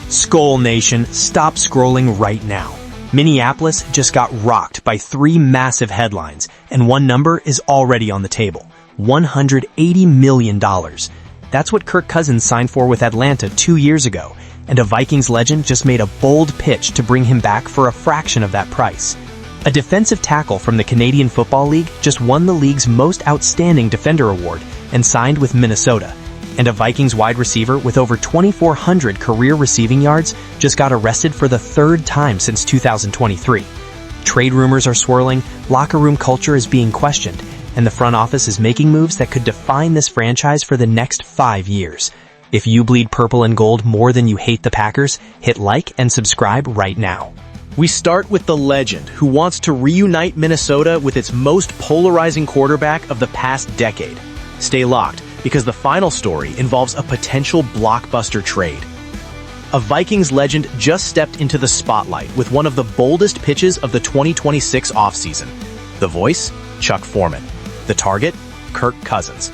Skull Nation, stop scrolling right now. Minneapolis just got rocked by 3 massive headlines, and one number is already on the table. $180 million. That's what Kirk Cousins signed for with Atlanta 2 years ago, and a Vikings legend just made a bold pitch to bring him back for a fraction of that price. A defensive tackle from the Canadian Football League just won the league's Most Outstanding Defender award and signed with Minnesota. And a Vikings wide receiver with over 2,400 career receiving yards just got arrested for the 3rd time since 2023. Trade rumors are swirling, locker room culture is being questioned, and the front office is making moves that could define this franchise for the next 5 years. If you bleed purple and gold more than you hate the Packers, hit like and subscribe right now. We start with the legend who wants to reunite Minnesota with its most polarizing quarterback of the past decade. Stay locked, because the final story involves a potential blockbuster trade. A Vikings legend just stepped into the spotlight with one of the boldest pitches of the 2026 offseason. The voice? Chuck Foreman. The target? Kirk Cousins.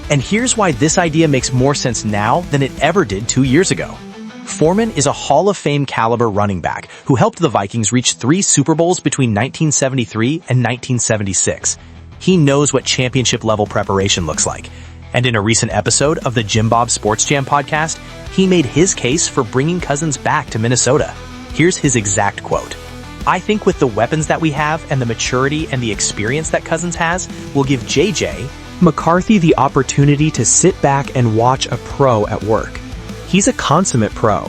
And here's why this idea makes more sense now than it ever did 2 years ago. Foreman is a Hall of Fame caliber running back who helped the Vikings reach 3 Super Bowls between 1973 and 1976. He knows what championship-level preparation looks like. And in a recent episode of the Jim Bob Sports Jam podcast, he made his case for bringing Cousins back to Minnesota. Here's his exact quote. "I think with the weapons that we have and the maturity and the experience that Cousins has, we'll give J.J. McCarthy the opportunity to sit back and watch a pro at work. He's a consummate pro.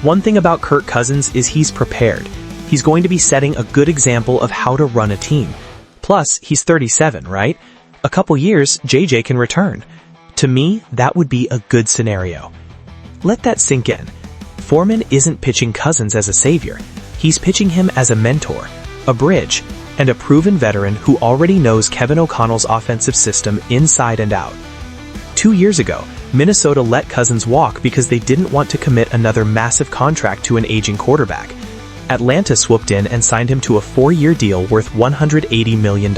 One thing about Kirk Cousins is he's prepared. He's going to be setting a good example of how to run a team. Plus, he's 37, right? A couple years, JJ can return. To me, that would be a good scenario." Let that sink in. Foreman isn't pitching Cousins as a savior. He's pitching him as a mentor, a bridge, and a proven veteran who already knows Kevin O'Connell's offensive system inside and out. 2 years ago, Minnesota let Cousins walk because they didn't want to commit another massive contract to an aging quarterback. Atlanta swooped in and signed him to a 4-year deal worth $180 million.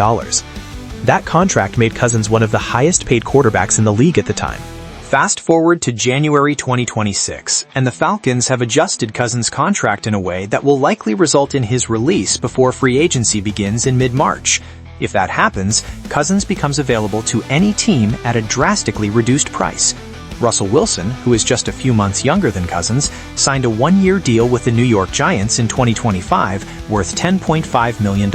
That contract made Cousins one of the highest-paid quarterbacks in the league at the time. Fast forward to January 2026, and the Falcons have adjusted Cousins' contract in a way that will likely result in his release before free agency begins in mid-March. If that happens, Cousins becomes available to any team at a drastically reduced price. Russell Wilson, who is just a few months younger than Cousins, signed a 1-year deal with the New York Giants in 2025 worth $10.5 million.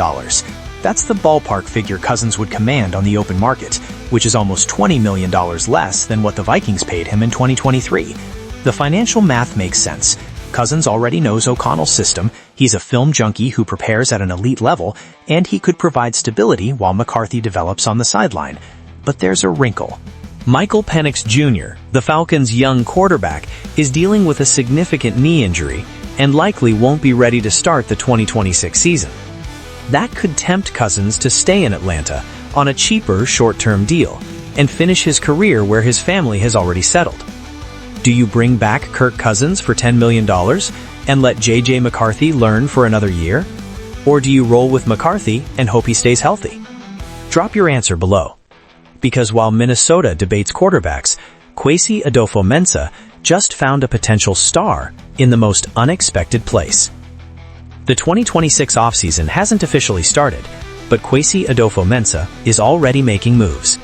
That's the ballpark figure Cousins would command on the open market, which is almost $20 million less than what the Vikings paid him in 2023. The financial math makes sense. Cousins already knows O'Connell's system, he's a film junkie who prepares at an elite level, and he could provide stability while McCarthy develops on the sideline. But there's a wrinkle. Michael Penix Jr., the Falcons' young quarterback, is dealing with a significant knee injury and likely won't be ready to start the 2026 season. That could tempt Cousins to stay in Atlanta on a cheaper short-term deal and finish his career where his family has already settled. Do you bring back Kirk Cousins for $10 million and let J.J. McCarthy learn for another year? Or do you roll with McCarthy and hope he stays healthy? Drop your answer below. Because while Minnesota debates quarterbacks, Kwesi Adofo-Mensah just found a potential star in the most unexpected place. The 2026 offseason hasn't officially started, but Kwesi Adofo-Mensah is already making moves.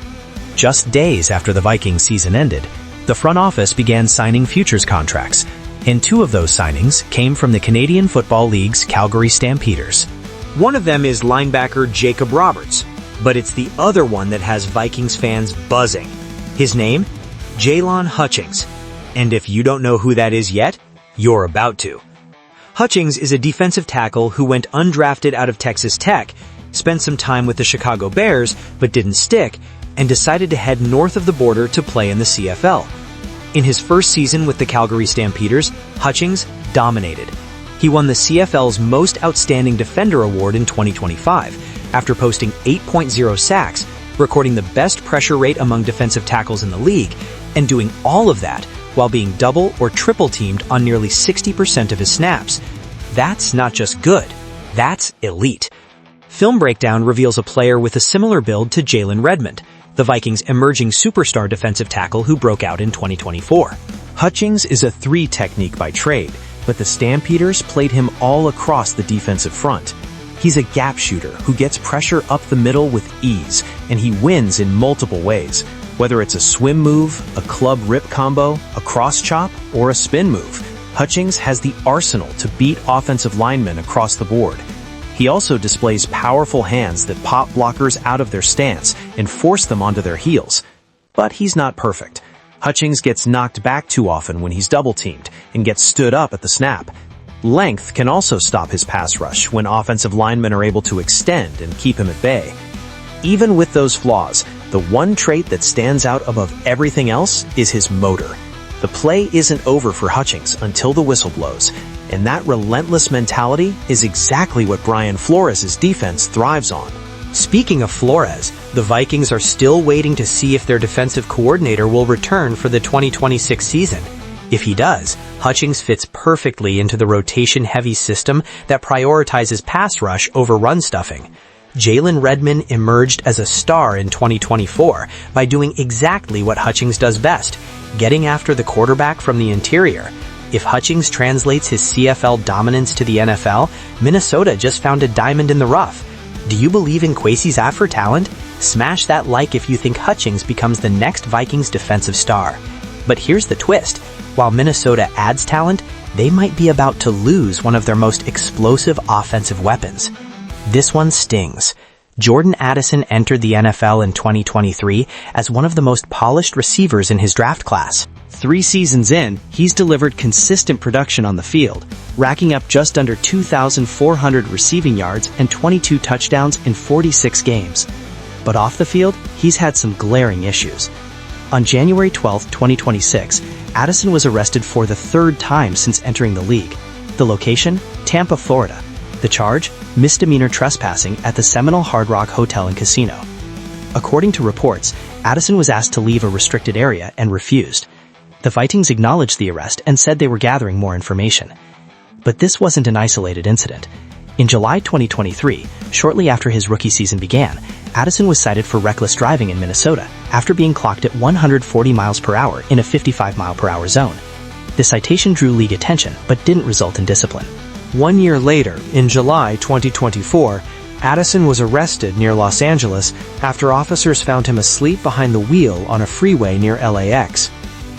Just days after the Vikings season ended, the front office began signing futures contracts, and 2 of those signings came from the Canadian Football League's Calgary Stampeders. One of them is linebacker Jacob Roberts, but it's the other one that has Vikings fans buzzing. His name? Jaylon Hutchings. And if you don't know who that is yet, you're about to. Hutchings is a defensive tackle who went undrafted out of Texas Tech, spent some time with the Chicago Bears, but didn't stick, and decided to head north of the border to play in the CFL. In his first season with the Calgary Stampeders, Hutchings dominated. He won the CFL's Most Outstanding Defender award in 2025, after posting 8.0 sacks, recording the best pressure rate among defensive tackles in the league, and doing all of that while being double or triple teamed on nearly 60% of his snaps. That's not just good, that's elite. Film Breakdown reveals a player with a similar build to Jalen Redmond, the Vikings' emerging superstar defensive tackle who broke out in 2024. Hutchings is a 3 technique by trade, but the Stampeders played him all across the defensive front. He's a gap shooter who gets pressure up the middle with ease, and he wins in multiple ways, whether it's a swim move, a club rip combo, a cross chop, or a spin move. Hutchings has the arsenal to beat offensive linemen across the board. He also displays powerful hands that pop blockers out of their stance and force them onto their heels. But he's not perfect. Hutchings gets knocked back too often when he's double-teamed and gets stood up at the snap. Length can also stop his pass rush when offensive linemen are able to extend and keep him at bay. Even with those flaws, the one trait that stands out above everything else is his motor. The play isn't over for Hutchings until the whistle blows, and that relentless mentality is exactly what Brian Flores' defense thrives on. Speaking of Flores, the Vikings are still waiting to see if their defensive coordinator will return for the 2026 season. If he does, Hutchings fits perfectly into the rotation-heavy system that prioritizes pass rush over run stuffing. Jaylon Redmond emerged as a star in 2024 by doing exactly what Hutchings does best, getting after the quarterback from the interior. If Hutchings translates his CFL dominance to the NFL, Minnesota just found a diamond in the rough. Do you believe in Kwesi's Afro talent? Smash that like if you think Hutchings becomes the next Vikings defensive star. But here's the twist. While Minnesota adds talent, they might be about to lose one of their most explosive offensive weapons. This one stings. Jordan Addison entered the NFL in 2023 as one of the most polished receivers in his draft class. 3 seasons in, he's delivered consistent production on the field, racking up just under 2,400 receiving yards and 22 touchdowns in 46 games. But off the field, he's had some glaring issues. On January 12, 2026, Addison was arrested for the 3rd time since entering the league. The location? Tampa, Florida. The charge? Misdemeanor trespassing at the Seminole Hard Rock Hotel and Casino. According to reports, Addison was asked to leave a restricted area and refused. The Vikings acknowledged the arrest and said they were gathering more information. But this wasn't an isolated incident. In July 2023, shortly after his rookie season began, Addison was cited for reckless driving in Minnesota after being clocked at 140 miles per hour in a 55-mile-per-hour zone. The citation drew league attention but didn't result in discipline. 1 year later, in July 2024, Addison was arrested near Los Angeles after officers found him asleep behind the wheel on a freeway near LAX.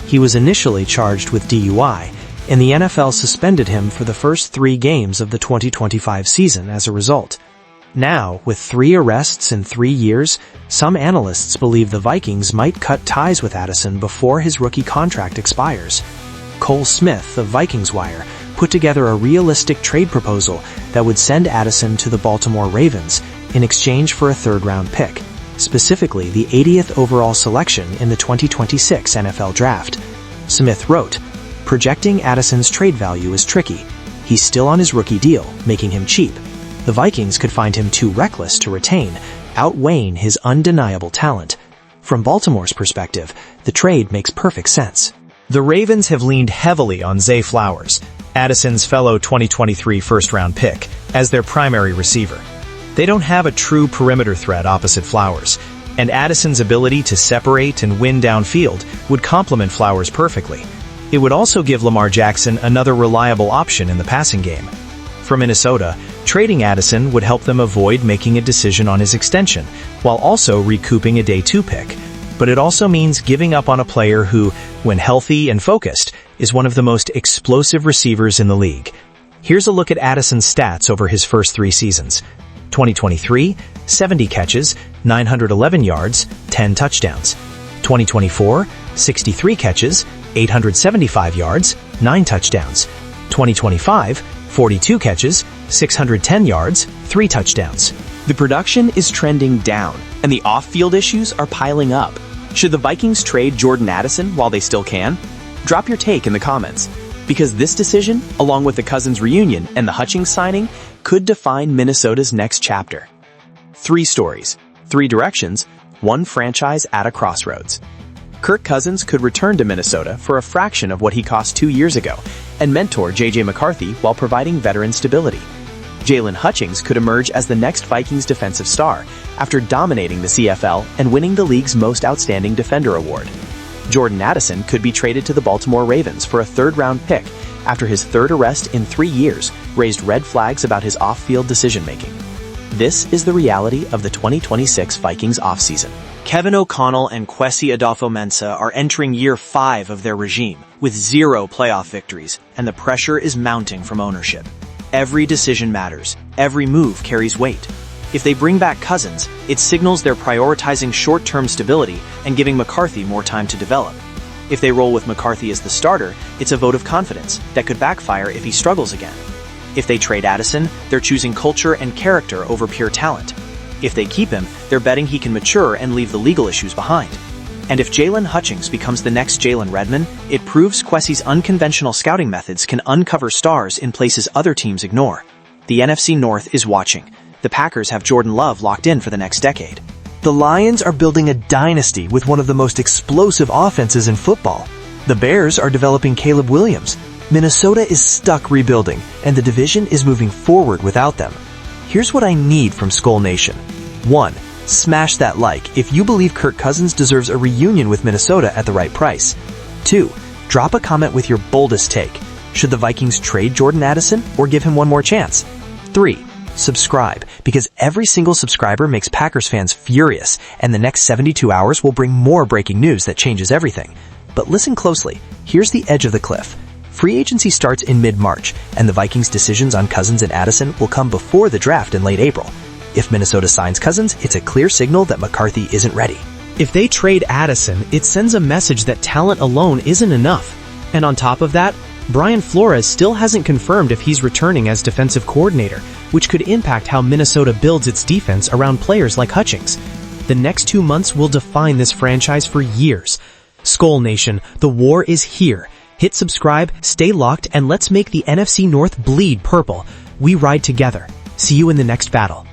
He was initially charged with DUI, and the NFL suspended him for the first 3 games of the 2025 season as a result. Now, with 3 arrests in 3 years, some analysts believe the Vikings might cut ties with Addison before his rookie contract expires. Cole Smith of Vikings Wire put together a realistic trade proposal that would send Addison to the Baltimore Ravens in exchange for a 3rd-round pick, specifically the 80th overall selection in the 2026 NFL Draft. Smith wrote, "Projecting Addison's trade value is tricky. He's still on his rookie deal, making him cheap. The Vikings could find him too reckless to retain, outweighing his undeniable talent. From Baltimore's perspective, the trade makes perfect sense." The Ravens have leaned heavily on Zay Flowers, Addison's fellow 2023 first-round pick, as their primary receiver. They don't have a true perimeter threat opposite Flowers, and Addison's ability to separate and win downfield would complement Flowers perfectly. It would also give Lamar Jackson another reliable option in the passing game. For Minnesota, trading Addison would help them avoid making a decision on his extension, while also recouping a Day 2 pick. But it also means giving up on a player who, when healthy and focused, is one of the most explosive receivers in the league. Here's a look at Addison's stats over his first 3 seasons. 2023, 70 catches, 911 yards, 10 touchdowns. 2024, 63 catches, 875 yards, 9 touchdowns. 2025, 42 catches, 610 yards, 3 touchdowns. The production is trending down, and the off-field issues are piling up. Should the Vikings trade Jordan Addison while they still can? Drop your take in the comments, because this decision, along with the Cousins reunion and the Hutchings signing, could define Minnesota's next chapter. 3 stories, 3 directions, 1 franchise at a crossroads. Kirk Cousins could return to Minnesota for a fraction of what he cost 2 years ago and mentor J.J. McCarthy while providing veteran stability. Jaylon Hutchings could emerge as the next Vikings defensive star after dominating the CFL and winning the league's Most Outstanding Defender award. Jordan Addison could be traded to the Baltimore Ravens for a third-round pick after his third arrest in 3 years raised red flags about his off-field decision-making. This is the reality of the 2026 Vikings offseason. Kevin O'Connell and Kwesi Adolfo-Mensah are entering year 5 of their regime, with 0 playoff victories, and the pressure is mounting from ownership. Every decision matters. Every move carries weight. If they bring back Cousins, it signals they're prioritizing short-term stability and giving McCarthy more time to develop. If they roll with McCarthy as the starter, it's a vote of confidence that could backfire if he struggles again. If they trade Addison, they're choosing culture and character over pure talent. If they keep him, they're betting he can mature and leave the legal issues behind. And if Jaylon Hutchings becomes the next Jalen Redmond, it proves Kwesi's unconventional scouting methods can uncover stars in places other teams ignore. The NFC North is watching. The Packers have Jordan Love locked in for the next decade. The Lions are building a dynasty with one of the most explosive offenses in football. The Bears are developing Caleb Williams. Minnesota is stuck rebuilding, and the division is moving forward without them. Here's what I need from Skull Nation. 1. Smash that like if you believe Kirk Cousins deserves a reunion with Minnesota at the right price. 2. Drop a comment with your boldest take. Should the Vikings trade Jordan Addison or give him one more chance? 3. Subscribe, because every single subscriber makes Packers fans furious, and the next 72 hours will bring more breaking news that changes everything. But listen closely. Here's the edge of the cliff. Free agency starts in mid-March, and the Vikings' decisions on Cousins and Addison will come before the draft in late April. If Minnesota signs Cousins, it's a clear signal that McCarthy isn't ready. If they trade Addison, it sends a message that talent alone isn't enough. And on top of that, Brian Flores still hasn't confirmed if he's returning as defensive coordinator, which could impact how Minnesota builds its defense around players like Hutchings. The next 2 months will define this franchise for years. Skull Nation, the war is here. Hit subscribe, stay locked, and let's make the NFC North bleed purple. We ride together. See you in the next battle.